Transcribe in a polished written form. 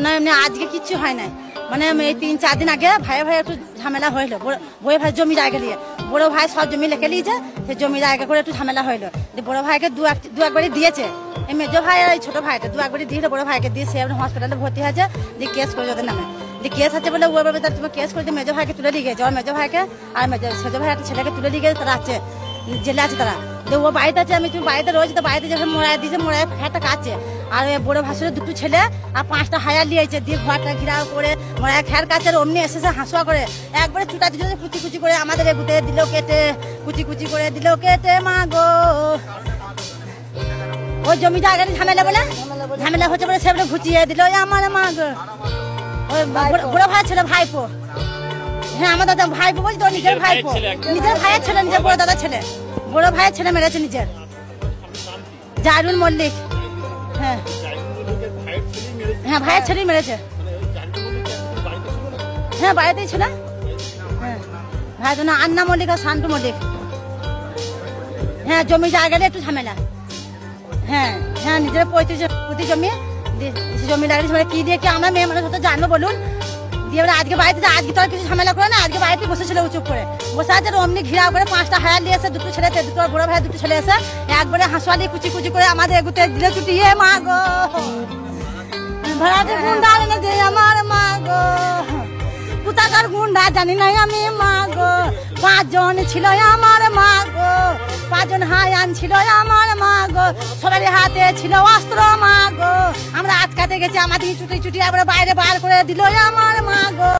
না এমনি আজকে কিচ্ছু হয় নাই, মানে এই 3-4 দিন আগে ভাই ভাই একটু ঝামেলা হইলো, বড় ভাই জমি জায়গা নিয়ে। বড় ভাই সব জমি লিখে নিয়েছে, সেই জমি জায়গা করে একটু ঝামেলা হইলো। বড় ভাইকে দু একবারই দিয়েছে, এই মেজো ভাই আর এই ছোট ভাইটা দু একবারই দিয়ে বড় ভাইকে দিয়ে সে হসপিটালে ভর্তি হয়েছে, দিয়ে কেস করে ওদের নামে। দিয়ে কেস আছে বলে ও এবার তুমি কেস করে দিয়ে মেজো ভাইকে তুলে দিয়ে গেছে, আর মেজো ভাইকে আর সেজো ভাই একটা ছেলেকে তুলে দিয়ে গেছে, তারা আছে জেলে আছে তারা। ও বাড়িতে আছে, আমি তুমি বাড়িতে রয়েছে, তো বাড়িতে যখন মোড়ায় দিয়েছে, মোড়ায় ফ্যাটটা কাটছে। আর বড় ভাসুরের 2টো ছেলে আর 5টা হায়ার নিয়েছে, দিয়ে ঘরটা ঘিরাও করে মোড়ায় খ্যার কাছে। অমনি এসেছে হাঁসুয়া করে একবারে চুটা দিচ্ছে, কুচি কুচি করে আমাদের এগুতে দিল কেটে, কুচি কুচি করে দিল কেটে। মা গো, ওই জমি জায়গা ঝামেলা বলে ঝামেলা হচ্ছে বলে সেগুলো ঘুচিয়ে দিল আমার। মা গো, ওই বড় ভাই ছেলে ভাইপো, হ্যাঁ আমার দাদা ভাইপো বলছি তো, নিজের ভাইপো, নিজের ভাইয়ের ছেলে, নিজের বড় দাদা ছেলে, বড় ভাইয়ের ছেলে মেরেছে নিজের, জাহিরুল মল্লিক। হ্যাঁ হ্যাঁ ভাইয়ের ছেলেই মেরেছে, হ্যাঁ বাড়িতেই ছিল। হ্যাঁ ভাই তো না, আন্না মল্লিক আর শান্তু মল্লিক। হ্যাঁ জমি জায়গা নিয়ে একটু ঝামেলা। হ্যাঁ হ্যাঁ নিজের 35 প্রতি জমি জমি লাগিয়েছে, মানে কি দিয়ে কি আমরা মেয়ে মানুষ হতে জানবো বলুন। দিয়ে আজকে বাড়িতে, আজকে তো আর কিছু ঝামেলা করে না, আজকে বাড়িতে বসেছিল চুপ করে বসে আছে। অমনি ঘিরাও করে 5টা হায়ার নিয়ে এসে, 2টো ছেলে, 2টো বড় ভাই 2টো ছেলে এসে একবারে হাঁসুয়ালি কুচি কুচি করে আমাদের এগুতে দিলে চুটিয়ে। মা গো, ভাড়াতে গুন্ডা এনে দিয়ে আমার। মা গো, কোথাকার গুন্ডা জানি না আমি। মা গো, 5 জন ছিল আমার। মা গো, 5 জন হায়ান ছিল আমার। মা গো, সবারই হাতে ছিল অস্ত্র। মা গো, আমরা আটকাতে গেছি, আমাদের চুটি চুটি একবারে বাইরে বার করে দিল আমার। মা গো।